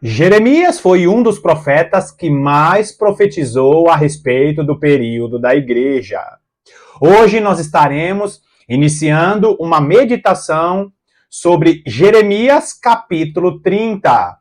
Jeremias foi um dos profetas que mais profetizou a respeito do período da igreja. Hoje nós estaremos iniciando uma meditação sobre Jeremias capítulo 30.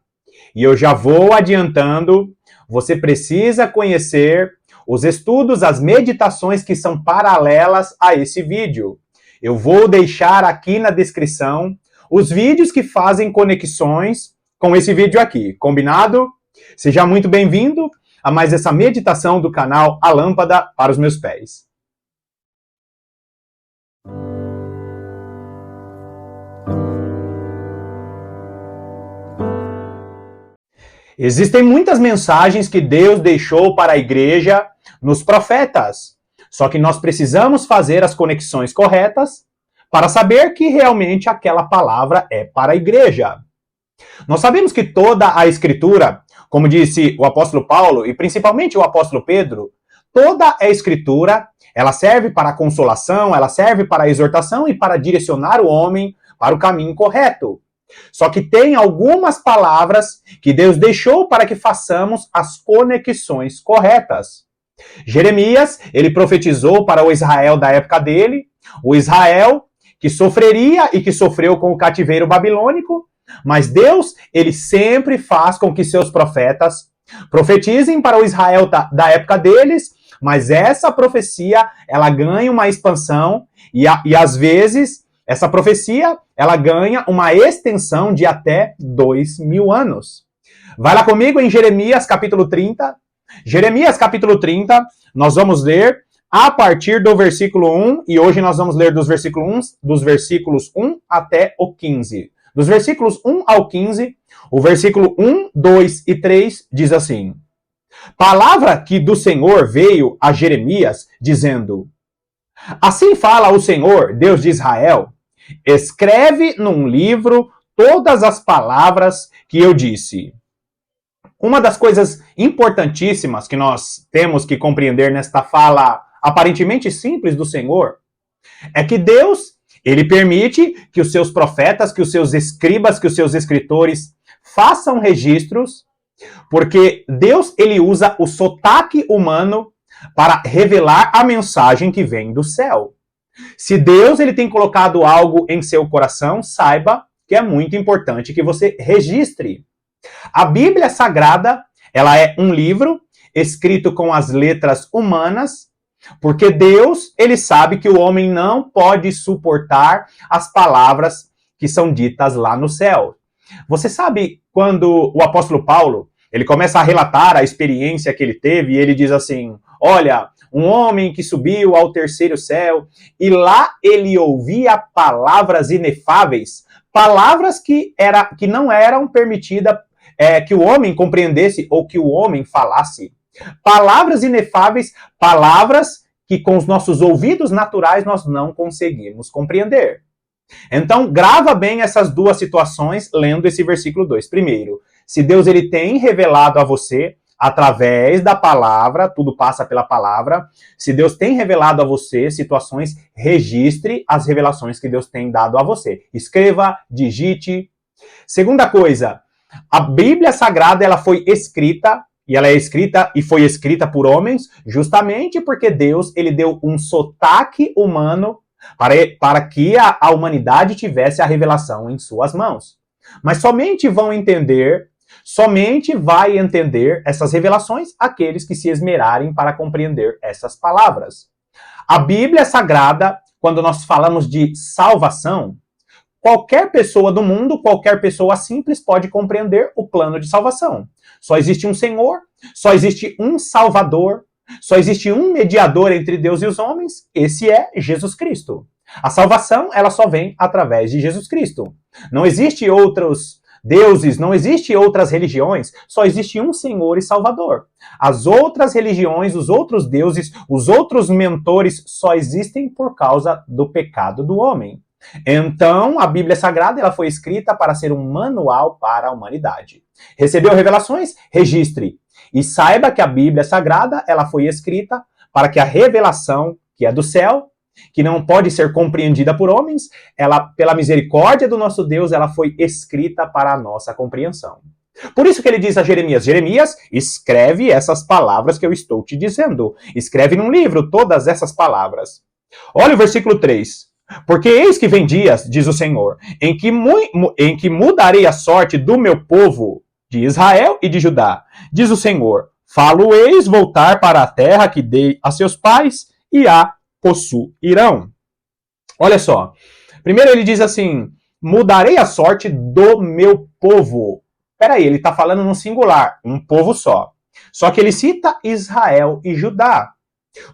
E eu já vou adiantando, você precisa conhecer os estudos, as meditações que são paralelas a esse vídeo. Eu vou deixar aqui na descrição os vídeos que fazem conexões com esse vídeo aqui, combinado? Seja muito bem-vindo a mais essa meditação do canal A Lâmpada para os Meus Pés. Existem muitas mensagens que Deus deixou para a igreja nos profetas, só que nós precisamos fazer as conexões corretas para saber que realmente aquela palavra é para a igreja. Nós sabemos que toda a Escritura, como disse o apóstolo Paulo e principalmente o apóstolo Pedro, toda a Escritura, ela serve para a consolação, ela serve para a exortação e para direcionar o homem para o caminho correto. Só que tem algumas palavras que Deus deixou para que façamos as conexões corretas. Jeremias, ele profetizou para o Israel da época dele, o Israel que sofreria e que sofreu com o cativeiro babilônico, mas Deus, ele sempre faz com que seus profetas profetizem para o Israel da época deles, mas essa profecia, ela ganha uma expansão e às vezes essa profecia, ela ganha uma extensão de até 2000 anos. Vai lá comigo em Jeremias capítulo 30. Jeremias capítulo 30, nós vamos ler a partir do versículo 1, e hoje nós vamos ler dos versículos 1 até o 15. Dos versículos 1 ao 15, o versículo 1, 2 e 3 diz assim: Palavra que do Senhor veio a Jeremias, dizendo: Assim fala o Senhor, Deus de Israel, escreve num livro todas as palavras que eu disse. Uma das coisas importantíssimas que nós temos que compreender nesta fala aparentemente simples do Senhor é que Deus, ele permite que os seus profetas, que os seus escribas, que os seus escritores façam registros, porque Deus, ele usa o sotaque humano para revelar a mensagem que vem do céu. Se Deus, ele tem colocado algo em seu coração, saiba que é muito importante que você registre. A Bíblia Sagrada, ela é um livro escrito com as letras humanas, porque Deus, ele sabe que o homem não pode suportar as palavras que são ditas lá no céu. Você sabe quando o apóstolo Paulo, ele começa a relatar a experiência que ele teve, e ele diz assim: olha, um homem que subiu ao terceiro céu, e lá ele ouvia palavras inefáveis, palavras que não eram permitidas que o homem compreendesse ou que o homem falasse. Palavras inefáveis, palavras que com os nossos ouvidos naturais nós não conseguimos compreender. Então, grava bem essas duas situações lendo esse versículo 2. Primeiro, se Deus ele tem revelado a você através da palavra, tudo passa pela palavra. Se Deus tem revelado a você situações, registre as revelações que Deus tem dado a você. Escreva, digite. Segunda coisa, a Bíblia Sagrada, ela foi escrita, e ela é escrita e foi escrita por homens, justamente porque Deus, ele deu um sotaque humano para que a humanidade tivesse a revelação em suas mãos. Mas somente vai entender essas revelações aqueles que se esmerarem para compreender essas palavras. A Bíblia Sagrada, quando nós falamos de salvação, qualquer pessoa do mundo, qualquer pessoa simples pode compreender o plano de salvação. Só existe um Senhor, só existe um Salvador, só existe um mediador entre Deus e os homens, esse é Jesus Cristo. A salvação, ela só vem através de Jesus Cristo. Não existe outros deuses, não existe outras religiões, só existe um Senhor e Salvador. As outras religiões, os outros deuses, os outros mentores só existem por causa do pecado do homem. Então, a Bíblia Sagrada, ela foi escrita para ser um manual para a humanidade. Recebeu revelações? Registre. E saiba que a Bíblia Sagrada, ela foi escrita para que a revelação, que é do céu, que não pode ser compreendida por homens, ela, pela misericórdia do nosso Deus, ela foi escrita para a nossa compreensão. Por isso que ele diz a Jeremias, Jeremias, escreve essas palavras que eu estou te dizendo. Escreve num livro todas essas palavras. Olha o versículo 3. Porque eis que vem dias, diz o Senhor, em que mudarei a sorte do meu povo, de Israel e de Judá. Diz o Senhor, falo-eis voltar para a terra que dei a seus pais e a possuirão. Olha só. Primeiro ele diz assim, mudarei a sorte do meu povo. Peraí, ele está falando no singular, um povo só. Só que ele cita Israel e Judá.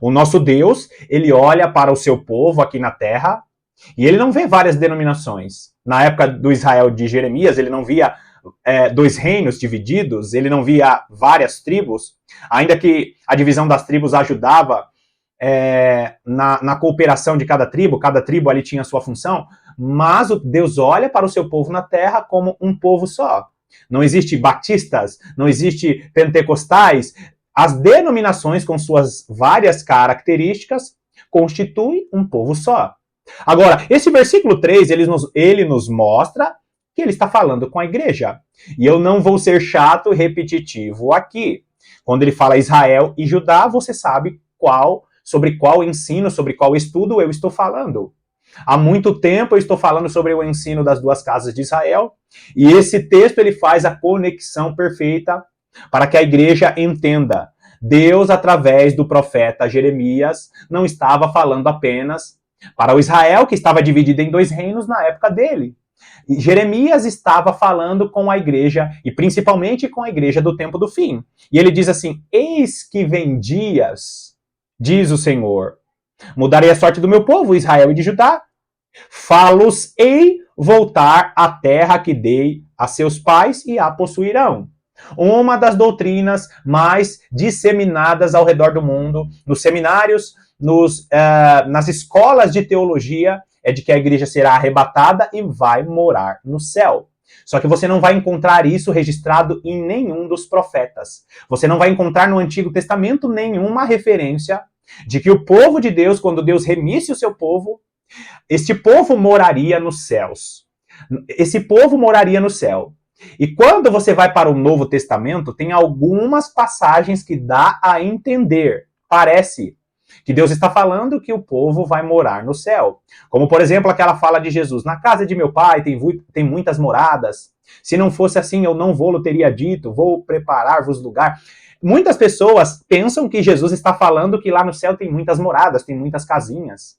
O nosso Deus, ele olha para o seu povo aqui na terra e ele não vê várias denominações. Na época do Israel de Jeremias, ele não via dois reinos divididos, ele não via várias tribos, ainda que a divisão das tribos ajudava na cooperação de cada tribo ali tinha sua função, mas Deus olha para o seu povo na terra como um povo só. Não existe batistas, não existe pentecostais. As denominações, com suas várias características, constituem um povo só. Agora, esse versículo 3, ele nos mostra que ele está falando com a igreja. E eu não vou ser chato e repetitivo aqui. Quando ele fala Israel e Judá, você sabe sobre qual ensino, sobre qual estudo eu estou falando. Há muito tempo eu estou falando sobre o ensino das duas casas de Israel, e esse texto ele faz a conexão perfeita para que a igreja entenda. Deus, através do profeta Jeremias, não estava falando apenas para o Israel, que estava dividido em dois reinos na época dele. E Jeremias estava falando com a igreja, e principalmente com a igreja do tempo do fim. E ele diz assim, eis que vem dias, diz o Senhor, mudarei a sorte do meu povo, Israel e de Judá. Fá-los-ei voltar à terra que dei a seus pais e a possuirão. Uma das doutrinas mais disseminadas ao redor do mundo, nos seminários, nas escolas de teologia, é de que a igreja será arrebatada e vai morar no céu. Só que você não vai encontrar isso registrado em nenhum dos profetas. Você não vai encontrar no Antigo Testamento nenhuma referência de que o povo de Deus, quando Deus remisse o seu povo, este povo moraria nos céus. Esse povo moraria no céu. E quando você vai para o Novo Testamento, tem algumas passagens que dá a entender, parece, que Deus está falando que o povo vai morar no céu. Como, por exemplo, aquela fala de Jesus, na casa de meu pai tem muitas moradas. Se não fosse assim, eu não vou-lo teria dito, vou preparar-vos lugar. Muitas pessoas pensam que Jesus está falando que lá no céu tem muitas moradas, tem muitas casinhas.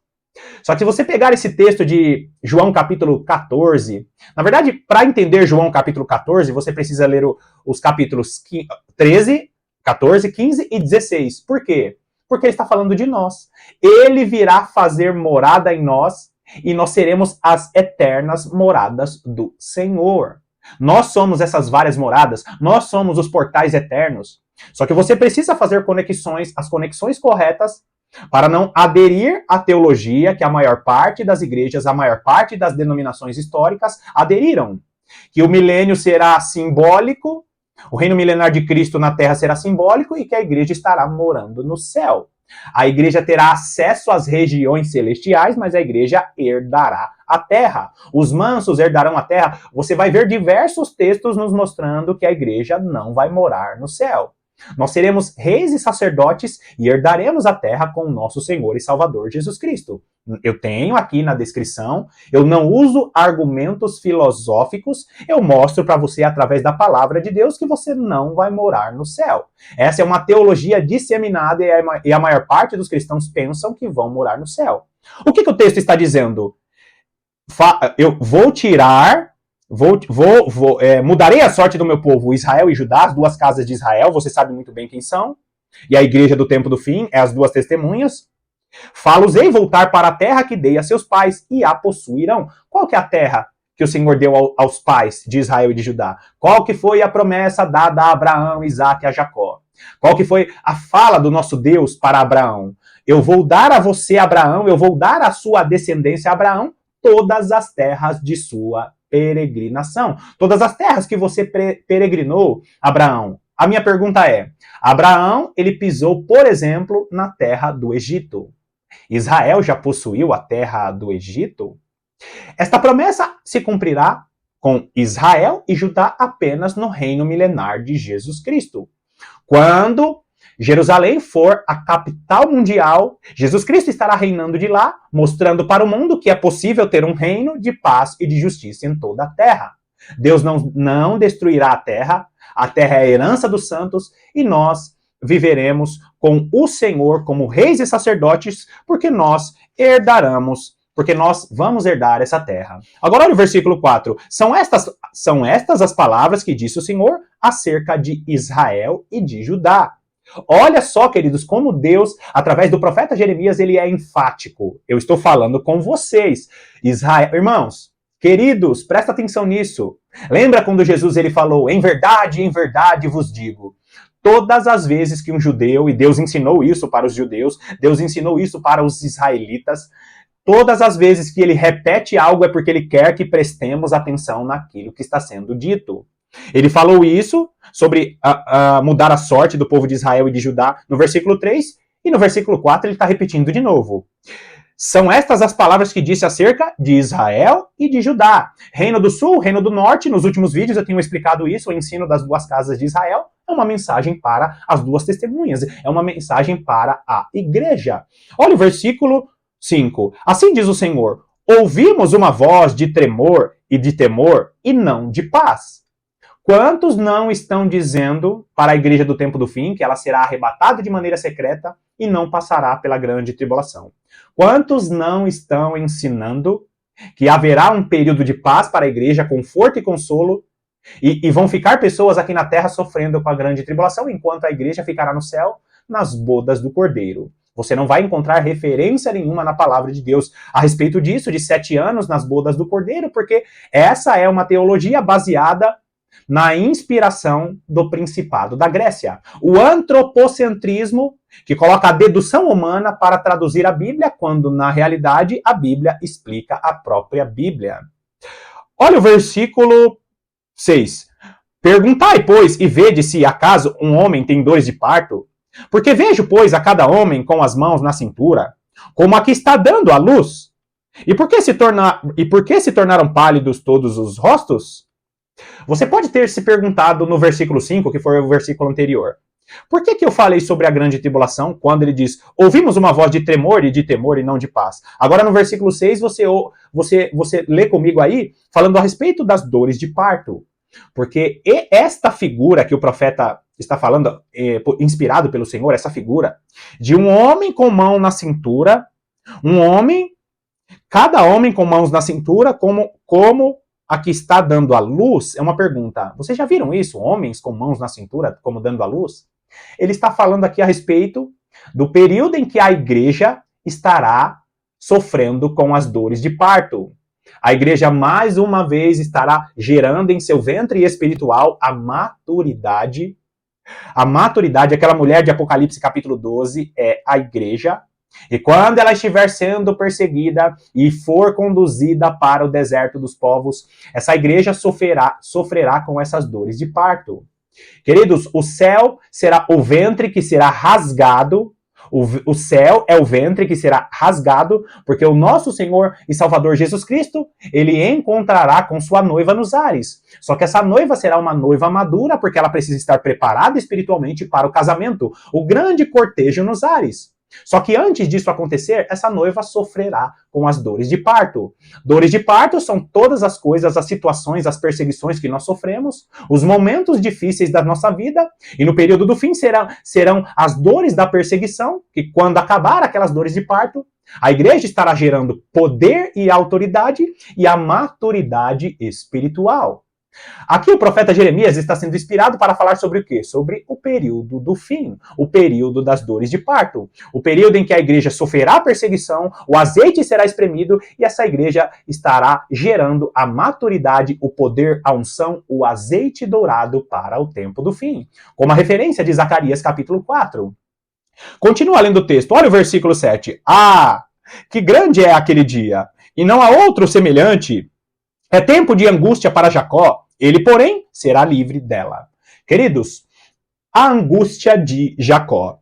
Só que se você pegar esse texto de João capítulo 14, na verdade, para entender João capítulo 14, você precisa ler os capítulos 13, 14, 15 e 16. Por quê? Porque ele está falando de nós. Ele virá fazer morada em nós e nós seremos as eternas moradas do Senhor. Nós somos essas várias moradas, nós somos os portais eternos. Só que você precisa fazer as conexões corretas para não aderir à teologia que a maior parte das igrejas, a maior parte das denominações históricas aderiram. Que o milênio será simbólico, o reino milenar de Cristo na terra será simbólico e que a igreja estará morando no céu. A igreja terá acesso às regiões celestiais, mas a igreja herdará a terra. Os mansos herdarão a terra. Você vai ver diversos textos nos mostrando que a igreja não vai morar no céu. Nós seremos reis e sacerdotes e herdaremos a terra com o nosso Senhor e Salvador Jesus Cristo. Eu tenho aqui na descrição, eu não uso argumentos filosóficos, eu mostro para você através da palavra de Deus que você não vai morar no céu. Essa é uma teologia disseminada e a maior parte dos cristãos pensam que vão morar no céu. O que o texto está dizendo? Eu vou tirar... mudarei a sorte do meu povo, Israel e Judá, as duas casas de Israel, você sabe muito bem quem são, e a igreja do tempo do fim é as duas testemunhas. Fá-los-ei voltar para a terra que dei a seus pais e a possuirão. Qual que é a terra que o Senhor deu aos pais de Israel e de Judá? Qual que foi a promessa dada a Abraão, Isaque e a Jacó? Qual que foi a fala do nosso Deus para Abraão? Eu vou dar a você, Abraão, eu vou dar à sua descendência, Abraão, todas as terras de sua peregrinação. Todas as terras que você peregrinou, Abraão. A minha pergunta é, Abraão, ele pisou, por exemplo, na terra do Egito. Israel já possuiu a terra do Egito? Esta promessa se cumprirá com Israel e Judá apenas no reino milenar de Jesus Cristo. Quando Jerusalém for a capital mundial, Jesus Cristo estará reinando de lá, mostrando para o mundo que é possível ter um reino de paz e de justiça em toda a terra. Deus não destruirá a terra é a herança dos santos, e nós viveremos com o Senhor como reis e sacerdotes, porque nós vamos herdar essa terra. Agora olha o versículo 4. São estas as palavras que disse o Senhor acerca de Israel e de Judá. Olha só, queridos, como Deus, através do profeta Jeremias, ele é enfático. Eu estou falando com vocês. Israel, irmãos, queridos, presta atenção nisso. Lembra quando Jesus ele falou, em verdade vos digo. Todas as vezes que um judeu, e Deus ensinou isso para os judeus, Deus ensinou isso para os israelitas, todas as vezes que ele repete algo é porque ele quer que prestemos atenção naquilo que está sendo dito. Ele falou isso sobre mudar a sorte do povo de Israel e de Judá no versículo 3, e no versículo 4 ele está repetindo de novo. São estas as palavras que disse acerca de Israel e de Judá. Reino do Sul, Reino do Norte, nos últimos vídeos eu tenho explicado isso, o ensino das duas casas de Israel é uma mensagem para as duas testemunhas, é uma mensagem para a igreja. Olha o versículo 5. Assim diz o Senhor, ouvimos uma voz de tremor e de temor e não de paz. Quantos não estão dizendo para a igreja do tempo do fim que ela será arrebatada de maneira secreta e não passará pela grande tribulação? Quantos não estão ensinando que haverá um período de paz para a igreja, conforto e consolo, e vão ficar pessoas aqui na terra sofrendo com a grande tribulação, enquanto a igreja ficará no céu nas bodas do Cordeiro? Você não vai encontrar referência nenhuma na palavra de Deus a respeito disso, de 7 anos nas bodas do Cordeiro, porque essa é uma teologia baseada na inspiração do Principado da Grécia. O antropocentrismo, que coloca a dedução humana para traduzir a Bíblia, quando na realidade a Bíblia explica a própria Bíblia. Olha o versículo 6. Perguntai, pois, e vede se acaso um homem tem dores de parto, porque vejo, pois, a cada homem com as mãos na cintura, como a que está dando à luz. E por que se tornaram pálidos todos os rostos? Você pode ter se perguntado no versículo 5, que foi o versículo anterior, por que eu falei sobre a grande tribulação quando ele diz, ouvimos uma voz de tremor e de temor e não de paz? Agora no versículo 6 você lê comigo aí, falando a respeito das dores de parto. Porque esta figura que o profeta está falando, inspirado pelo Senhor, essa figura de um homem com mão na cintura, cada homem com mãos na cintura, como a que está dando a luz, é uma pergunta. Vocês já viram isso? Homens com mãos na cintura, como dando a luz? Ele está falando aqui a respeito do período em que a igreja estará sofrendo com as dores de parto. A igreja, mais uma vez, estará gerando em seu ventre espiritual a maturidade. A maturidade, aquela mulher de Apocalipse capítulo 12, é a igreja. E quando ela estiver sendo perseguida e for conduzida para o deserto dos povos, essa igreja sofrerá com essas dores de parto. Queridos, o céu será o ventre que será rasgado. O céu é o ventre que será rasgado, porque o nosso Senhor e Salvador Jesus Cristo, ele encontrará com sua noiva nos ares. Só que essa noiva será uma noiva madura, porque ela precisa estar preparada espiritualmente para o casamento, o grande cortejo nos ares. Só que antes disso acontecer, essa noiva sofrerá com as dores de parto. Dores de parto são todas as coisas, as situações, as perseguições que nós sofremos, os momentos difíceis da nossa vida, e no período do fim serão as dores da perseguição, que quando acabar aquelas dores de parto, a igreja estará gerando poder e autoridade e a maturidade espiritual. Aqui o profeta Jeremias está sendo inspirado para falar sobre o quê? Sobre o período do fim, o período das dores de parto, o período em que a igreja sofrerá perseguição, o azeite será espremido e essa igreja estará gerando a maturidade, o poder, a unção, o azeite dourado para o tempo do fim. Como a referência de Zacarias capítulo 4. Continua lendo o texto, olha o versículo 7. Ah, que grande é aquele dia, e não há outro semelhante. É tempo de angústia para Jacó, ele, porém, será livre dela. Queridos, a angústia de Jacó.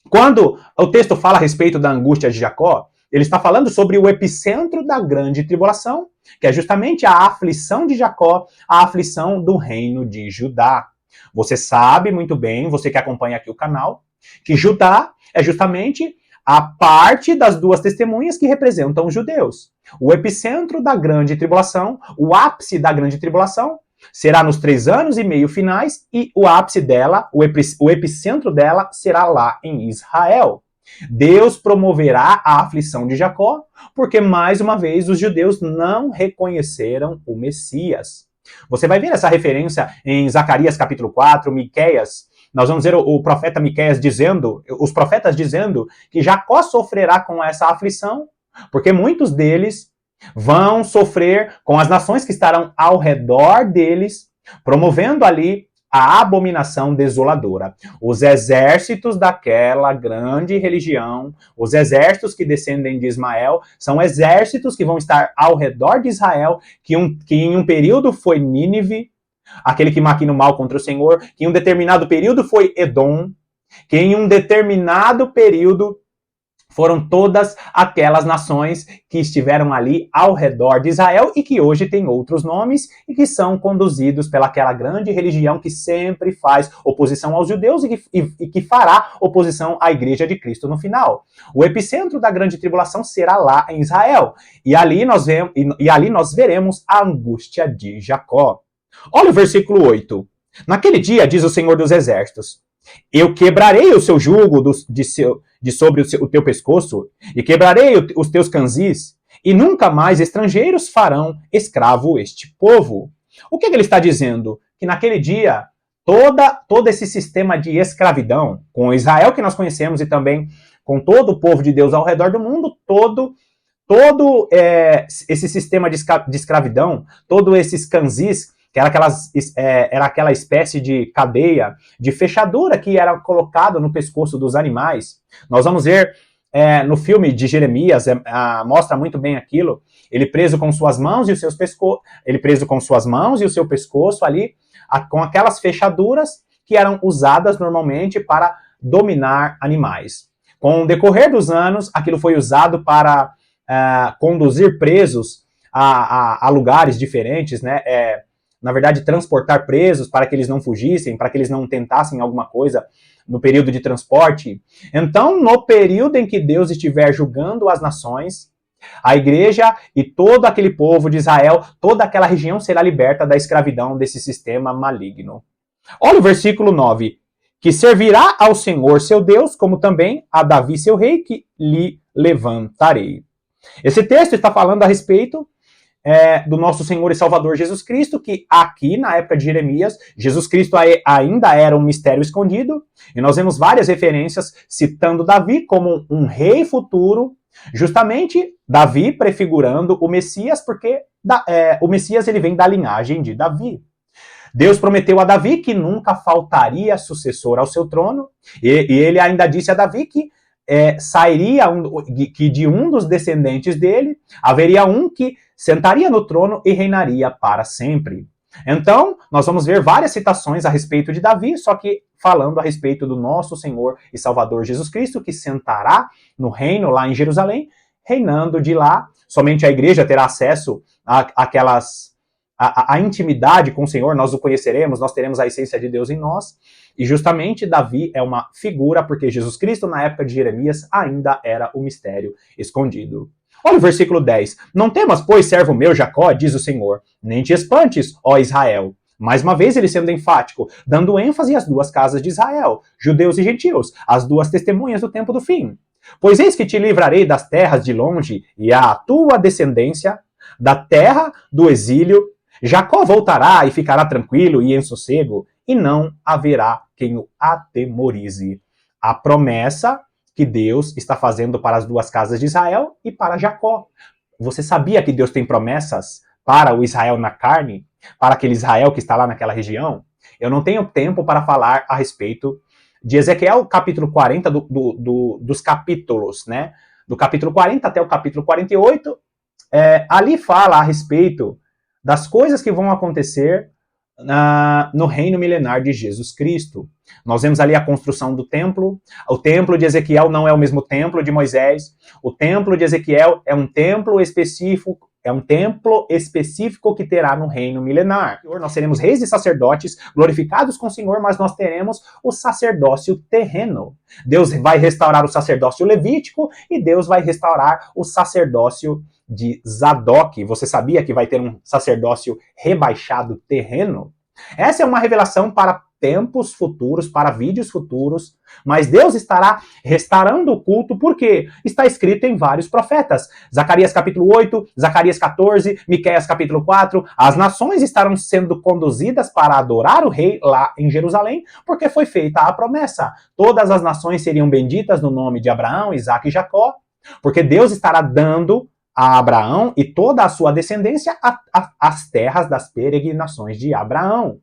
Quando o texto fala a respeito da angústia de Jacó, ele está falando sobre o epicentro da grande tribulação, que é justamente a aflição de Jacó, a aflição do reino de Judá. Você sabe muito bem, você que acompanha aqui o canal, que Judá é justamente a parte das duas testemunhas que representam os judeus. O epicentro da grande tribulação, o ápice da grande tribulação, será nos 3 anos e meio finais, e o ápice dela, o epicentro dela, será lá em Israel. Deus promoverá a aflição de Jacó, porque mais uma vez os judeus não reconheceram o Messias. Você vai ver essa referência em Zacarias capítulo 4, Miqueias. Nós vamos ver o profeta Miqueias dizendo, os profetas dizendo que Jacó sofrerá com essa aflição, porque muitos deles vão sofrer com as nações que estarão ao redor deles, promovendo ali a abominação desoladora. Os exércitos daquela grande religião, os exércitos que descendem de Ismael, são exércitos que vão estar ao redor de Israel, que em um período foi Nínive, aquele que maquina o mal contra o Senhor, que em um determinado período foi Edom, que em um determinado período foram todas aquelas nações que estiveram ali ao redor de Israel e que hoje têm outros nomes e que são conduzidos pelaquela grande religião que sempre faz oposição aos judeus e que fará oposição à igreja de Cristo no final. O epicentro da grande tribulação será lá em Israel. E ali nós veremos a angústia de Jacó. Olha o versículo 8. Naquele dia, diz o Senhor dos Exércitos, eu quebrarei o seu jugo de sobre o teu pescoço, e quebrarei os teus canzis, e nunca mais estrangeiros farão escravo este povo. O que ele está dizendo? Que naquele dia, todo esse sistema de escravidão, com Israel que nós conhecemos e também com todo o povo de Deus ao redor do mundo, todo esse sistema de escravidão, todos esses canzis, que era aquela espécie de cadeia, de fechadura que era colocado no pescoço dos animais. Nós vamos ver no filme de Jeremias, mostra muito bem aquilo, ele preso com suas mãos e o seu pescoço ali, com aquelas fechaduras que eram usadas normalmente para dominar animais. Com o decorrer dos anos, aquilo foi usado para conduzir presos a lugares diferentes, né? Na verdade, transportar presos para que eles não fugissem, para que eles não tentassem alguma coisa no período de transporte. Então, no período em que Deus estiver julgando as nações, a igreja e todo aquele povo de Israel, toda aquela região será liberta da escravidão desse sistema maligno. Olha o versículo 9. Que servirá ao Senhor seu Deus, como também a Davi seu rei, que lhe levantarei. Esse texto está falando a respeito do nosso Senhor e Salvador Jesus Cristo, que aqui na época de Jeremias, Jesus Cristo ainda era um mistério escondido, e nós vemos várias referências citando Davi como um rei futuro, justamente Davi prefigurando o Messias, porque o Messias ele vem da linhagem de Davi. Deus prometeu a Davi que nunca faltaria sucessor ao seu trono, e ele ainda disse a Davi que sairia que de um dos descendentes dele haveria um que sentaria no trono e reinaria para sempre. Então, nós vamos ver várias citações a respeito de Davi, só que falando a respeito do nosso Senhor e Salvador Jesus Cristo, que sentará no reino lá em Jerusalém, reinando de lá. Somente a igreja terá acesso à intimidade com o Senhor, nós o conheceremos, nós teremos a essência de Deus em nós. E justamente Davi é uma figura, porque Jesus Cristo, na época de Jeremias, ainda era o mistério escondido. Olha o versículo 10. Não temas, pois, servo meu Jacó, diz o Senhor, nem te espantes, ó Israel. Mais uma vez ele sendo enfático, dando ênfase às duas casas de Israel, judeus e gentios, as duas testemunhas do tempo do fim. Pois eis que te livrarei das terras de longe, e a tua descendência, da terra do exílio. Jacó voltará e ficará tranquilo e em sossego, e não haverá quem o atemorize. A promessa que Deus está fazendo para as duas casas de Israel e para Jacó. Você sabia que Deus tem promessas para o Israel na carne? Para aquele Israel que está lá naquela região? Eu não tenho tempo para falar a respeito de Ezequiel, capítulo 40, dos capítulos, né? Do capítulo 40 até o capítulo 48, ali fala a respeito das coisas que vão acontecer no reino milenar de Jesus Cristo. Nós vemos ali a construção do templo. O templo de Ezequiel não é o mesmo templo de Moisés. O templo de Ezequiel é um templo específico é um templo específico que terá no reino milenar. Nós seremos reis e sacerdotes glorificados com o Senhor, mas nós teremos o sacerdócio terreno. Deus vai restaurar o sacerdócio levítico e Deus vai restaurar o sacerdócio de Zadok. Você sabia que vai ter um sacerdócio rebaixado terreno? Essa é uma revelação para tempos futuros, para vídeos futuros, mas Deus estará restaurando o culto porque está escrito em vários profetas. Zacarias capítulo 8, Zacarias 14, Miqueias capítulo 4, as nações estarão sendo conduzidas para adorar o rei lá em Jerusalém, porque foi feita a promessa. Todas as nações seriam benditas no nome de Abraão, Isaque e Jacó, porque Deus estará dando a Abraão e toda a sua descendência as terras das peregrinações de Abraão.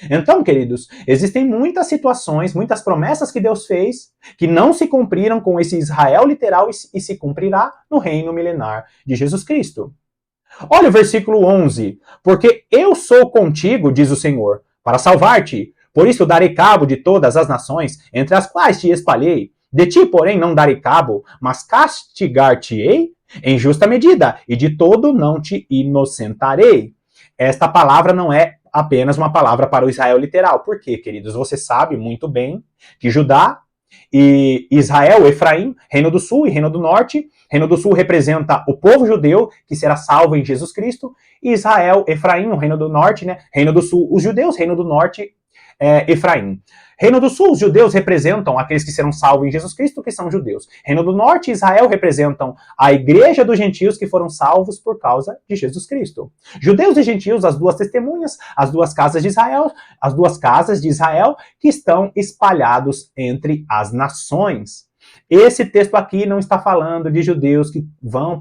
Então, queridos, existem muitas situações, muitas promessas que Deus fez que não se cumpriram com esse Israel literal e se cumprirá no reino milenar de Jesus Cristo. Olha o versículo 11. Porque eu sou contigo, diz o Senhor, para salvar-te. Por isso darei cabo de todas as nações, entre as quais te espalhei. De ti, porém, não darei cabo, mas castigar-te-ei em justa medida, e de todo não te inocentarei. Esta palavra não é apenas uma palavra para o Israel literal. Por quê, queridos? Você sabe muito bem que Judá e Israel, Efraim, Reino do Sul e Reino do Norte. Reino do Sul representa o povo judeu que será salvo em Jesus Cristo. E Israel, Efraim, o Reino do Norte, né? Reino do Sul, os judeus, Reino do Norte, Efraim. Reino do Sul, os judeus representam aqueles que serão salvos em Jesus Cristo, que são judeus. Reino do Norte e Israel representam a igreja dos gentios que foram salvos por causa de Jesus Cristo. Judeus e gentios, as duas testemunhas, as duas casas de Israel que estão espalhados entre as nações. Esse texto aqui não está falando de judeus que vão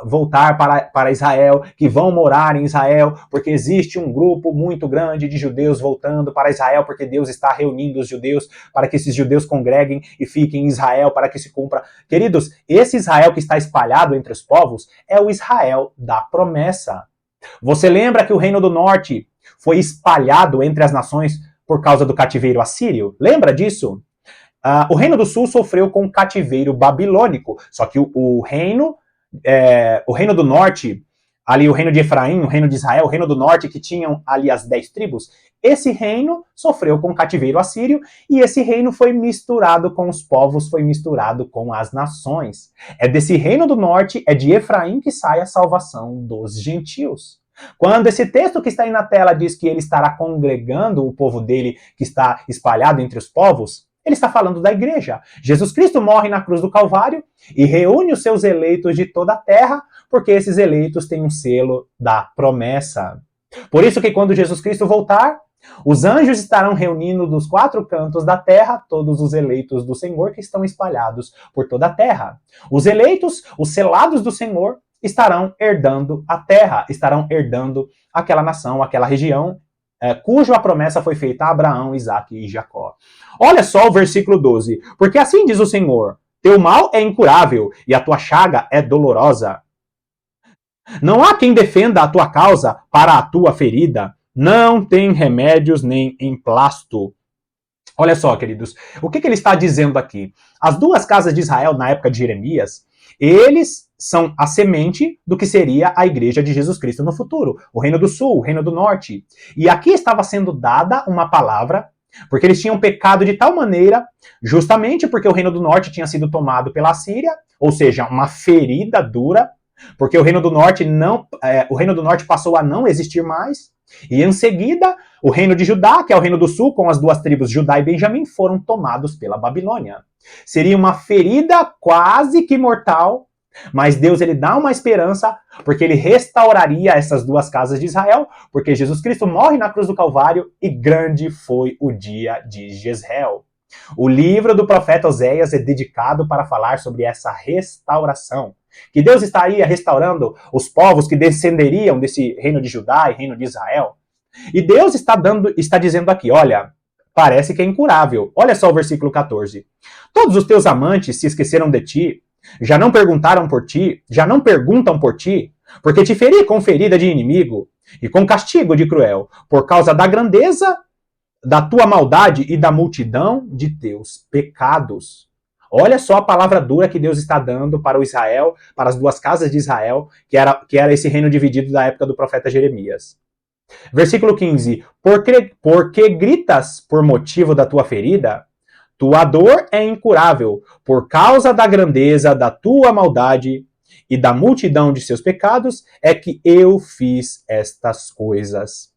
voltar para Israel, que vão morar em Israel, porque existe um grupo muito grande de judeus voltando para Israel, porque Deus está reunindo os judeus para que esses judeus congreguem e fiquem em Israel para que se cumpra. Queridos, esse Israel que está espalhado entre os povos é o Israel da promessa. Você lembra que o Reino do Norte foi espalhado entre as nações por causa do cativeiro assírio? Lembra disso? O Reino do Sul sofreu com o cativeiro babilônico, só que o Reino do Norte, ali o reino de Efraim, o reino de Israel, o reino do Norte, que tinham ali as 10 tribos, esse reino sofreu com o cativeiro assírio e esse reino foi misturado com os povos, foi misturado com as nações. É desse reino do Norte, é de Efraim que sai a salvação dos gentios. Quando esse texto que está aí na tela diz que ele estará congregando o povo dele que está espalhado entre os povos, ele está falando da igreja. Jesus Cristo morre na cruz do Calvário e reúne os seus eleitos de toda a terra, porque esses eleitos têm um selo da promessa. Por isso que quando Jesus Cristo voltar, os anjos estarão reunindo dos 4 cantos da terra todos os eleitos do Senhor que estão espalhados por toda a terra. Os eleitos, os selados do Senhor, estarão herdando a terra, estarão herdando aquela nação, aquela região, cuja promessa foi feita a Abraão, Isaque e Jacó. Olha só o versículo 12. Porque assim diz o Senhor, teu mal é incurável e a tua chaga é dolorosa. Não há quem defenda a tua causa para a tua ferida. Não tem remédios nem emplasto. Olha só, queridos, o que ele está dizendo aqui? As duas casas de Israel, na época de Jeremias, eles são a semente do que seria a igreja de Jesus Cristo no futuro. O Reino do Sul, o Reino do Norte. E aqui estava sendo dada uma palavra, porque eles tinham pecado de tal maneira, justamente porque o Reino do Norte tinha sido tomado pela Síria, ou seja, uma ferida dura, porque o Reino do Norte passou a não existir mais. E em seguida, o reino de Judá, que é o reino do sul, com as duas tribos Judá e Benjamim, foram tomados pela Babilônia. Seria uma ferida quase que mortal, mas Deus ele dá uma esperança, porque ele restauraria essas duas casas de Israel, porque Jesus Cristo morre na cruz do Calvário e grande foi o dia de Jezreel. O livro do profeta Oséias é dedicado para falar sobre essa restauração. Que Deus estaria restaurando os povos que descenderiam desse reino de Judá e reino de Israel. E Deus está dizendo aqui, olha, parece que é incurável. Olha só o versículo 14. Todos os teus amantes se esqueceram de ti, já não perguntam por ti, porque te feri com ferida de inimigo e com castigo de cruel, por causa da grandeza da tua maldade e da multidão de teus pecados. Olha só a palavra dura que Deus está dando para o Israel, para as duas casas de Israel, que era esse reino dividido da época do profeta Jeremias. Versículo 15. Porque gritas por motivo da tua ferida? Tua dor é incurável, por causa da grandeza da tua maldade e da multidão de seus pecados, é que eu fiz estas coisas.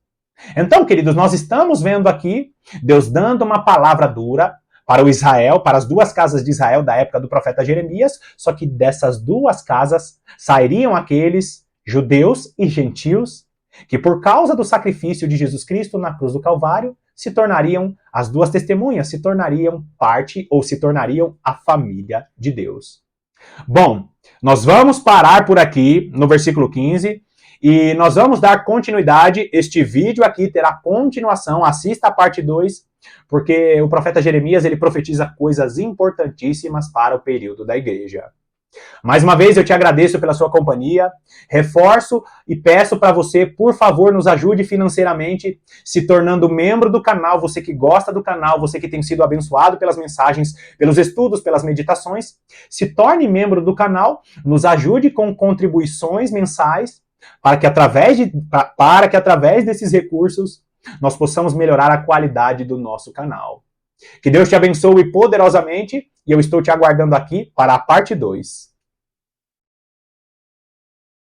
Então, queridos, nós estamos vendo aqui Deus dando uma palavra dura para o Israel, para as duas casas de Israel da época do profeta Jeremias, só que dessas duas casas sairiam aqueles judeus e gentios que, por causa do sacrifício de Jesus Cristo na cruz do Calvário, se tornariam, as duas testemunhas se tornariam parte ou se tornariam a família de Deus. Bom, nós vamos parar por aqui no versículo 15 e nós vamos dar continuidade. Este vídeo aqui terá continuação, assista a parte 2, porque o profeta Jeremias ele profetiza coisas importantíssimas para o período da igreja. Mais uma vez eu te agradeço pela sua companhia, reforço e peço para você, por favor, nos ajude financeiramente, se tornando membro do canal, você que gosta do canal, você que tem sido abençoado pelas mensagens, pelos estudos, pelas meditações, se torne membro do canal, nos ajude com contribuições mensais, para que através desses recursos nós possamos melhorar a qualidade do nosso canal. Que Deus te abençoe poderosamente e eu estou te aguardando aqui para a parte 2.